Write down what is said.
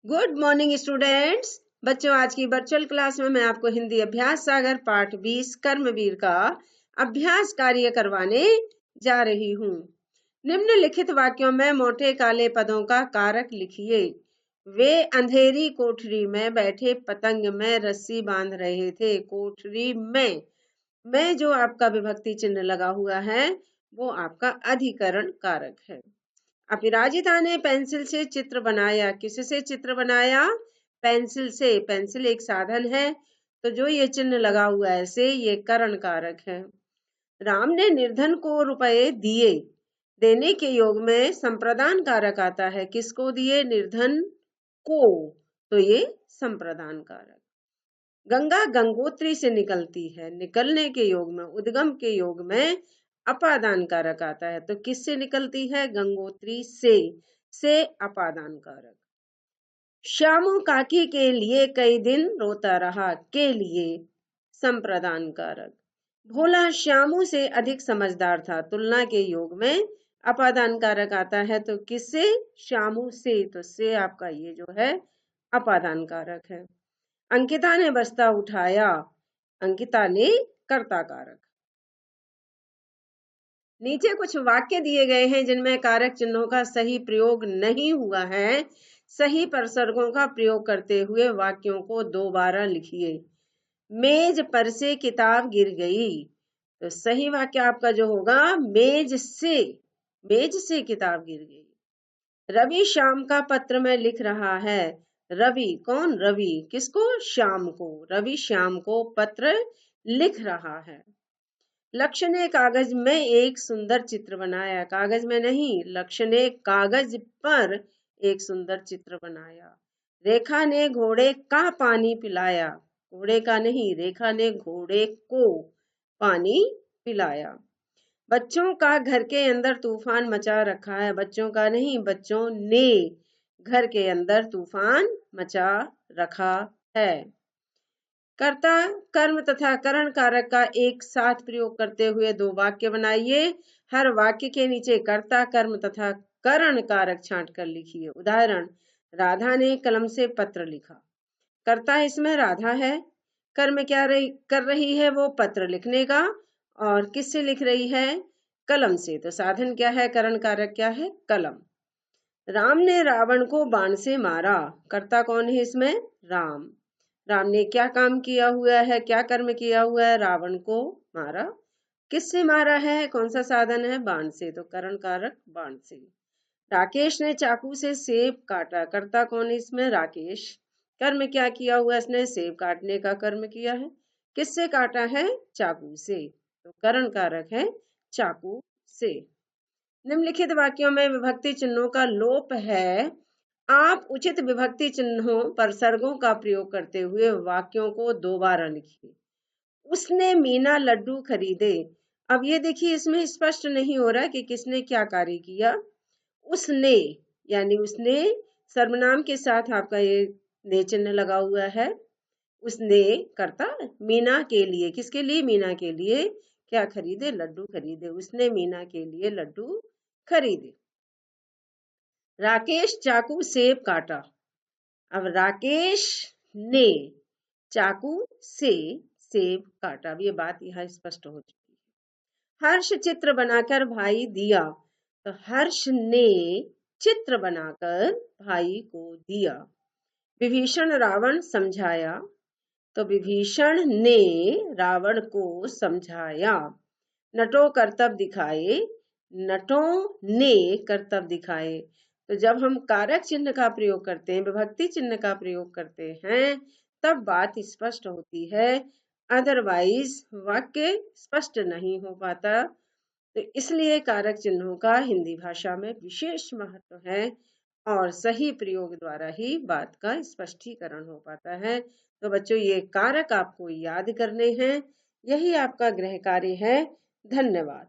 Good morning students. बच्चों, आज की वर्चुअल क्लास में मैं आपको हिंदी अभ्यास सागर पाठ 20 कर्मवीर का अभ्यास कार्य करवाने जा रही हूँ। निम्नलिखित वाक्यों में मोटे काले पदों का कारक लिखिए। वे अंधेरी कोठरी में बैठे पतंग में रस्सी बांध रहे थे। कोठरी में जो आपका विभक्ति चिन्ह लगा हुआ है वो आपका अधिकरण कारक है। अपराजिता ने पेंसिल से चित्र बनाया। किससे चित्र बनाया? पेंसिल से। पेंसिल एक साधन है, तो जो ये चिन्ह लगा हुआ है से ये करण कारक है। राम ने निर्धन को रुपए दिए। देने के योग में संप्रदान कारक आता है। किसको दिए? निर्धन को, तो ये संप्रदान कारक। गंगा गंगोत्री से निकलती है। निकलने के योग में, उद्गम के योग में अपादान कारक आता है। तो किससे निकलती है? गंगोत्री से अपादान कारक। श्यामू काकी के लिए कई दिन रोता रहा। के लिए संप्रदान कारक। भोला श्यामू से अधिक समझदार था। तुलना के योग में अपादान कारक आता है। तो किससे? श्यामू से। तो से आपका ये जो है अपादान कारक है। अंकिता ने बस्ता उठाया। अंकिता ने कर्ता कारक। नीचे कुछ वाक्य दिए गए हैं जिनमें कारक चिन्हों का सही प्रयोग नहीं हुआ है। सही प्रसर्गों का प्रयोग करते हुए वाक्यों को दोबारा लिखिए। मेज पर से किताब गिर गई। तो सही वाक्य आपका जो होगा मेज से किताब गिर गई। रवि शाम का पत्र में लिख रहा है। रवि कौन? रवि किसको? श्याम को। रवि श्याम को पत्र लिख रहा है। लक्ष्य ने कागज में एक सुंदर चित्र बनाया। कागज में नहीं, लक्ष्य ने कागज पर एक सुंदर चित्र बनाया। रेखा ने घोड़े का पानी पिलाया। घोड़े का नहीं, रेखा ने घोड़े को पानी पिलाया। बच्चों का घर के अंदर तूफान मचा रखा है। बच्चों का नहीं, बच्चों ने घर के अंदर तूफान मचा रखा है। कर्ता, कर्म तथा करण कारक का एक साथ प्रयोग करते हुए दो वाक्य बनाइए। हर वाक्य के नीचे कर्ता, कर्म तथा करण कारक छांट कर लिखिए। उदाहरण, राधा ने कलम से पत्र लिखा। कर्ता इसमें राधा है। कर्म क्या कर रही है? वो पत्र लिखने का। और किससे लिख रही है? कलम से। तो साधन क्या है? करण कारक क्या है? कलम। राम ने रावण को बाण से मारा। कर्ता कौन है इसमें? राम। राम ने क्या काम किया हुआ है? क्या कर्म किया हुआ है? रावण को मारा। किससे मारा है? कौन सा साधन है? बाण से। तो करण कारक बाण से। राकेश ने चाकू से सेब काटा। कर्ता कौन है इसमें? राकेश। कर्म क्या किया हुआ? इसने सेब काटने का कर्म किया है। किससे काटा है? चाकू से। तो करण कारक है चाकू से। निम्नलिखित वाक्यों में विभक्ति चिन्हों का लोप है। आप उचित विभक्ति चिन्हों प्रसर्गों का प्रयोग करते हुए वाक्यों को दोबारा लिखिए। उसने मीना लड्डू खरीदे। अब ये देखिए, इसमें स्पष्ट नहीं हो रहा कि किसने क्या कार्य किया। उसने यानी उसने सर्वनाम के साथ आपका ये ने चिन्ह लगा हुआ है। उसने कर्ता मीना के लिए। किसके लिए? मीना के लिए क्या खरीदे? लड्डू खरीदे। उसने मीना के लिए लड्डू खरीदे। राकेश चाकू सेब काटा। अब राकेश ने चाकू से सेब काटा। अब ये बात यहाँ स्पष्ट हो चुकी है। हर्ष चित्र बनाकर भाई दिया। तो हर्ष ने चित्र बनाकर भाई को दिया। विभीषण रावण समझाया। तो विभीषण ने रावण को समझाया। नटों करतब दिखाए। नटों ने करतब दिखाए। तो जब हम कारक चिन्ह का प्रयोग करते हैं, विभक्ति चिन्ह का प्रयोग करते हैं, तब बात स्पष्ट होती है। अदरवाइज वाक्य स्पष्ट नहीं हो पाता। तो इसलिए कारक चिन्हों का हिंदी भाषा में विशेष महत्व है और सही प्रयोग द्वारा ही बात का स्पष्टीकरण हो पाता है। तो बच्चों, ये कारक आपको याद करने हैं। यही आपका गृह कार्य है। धन्यवाद।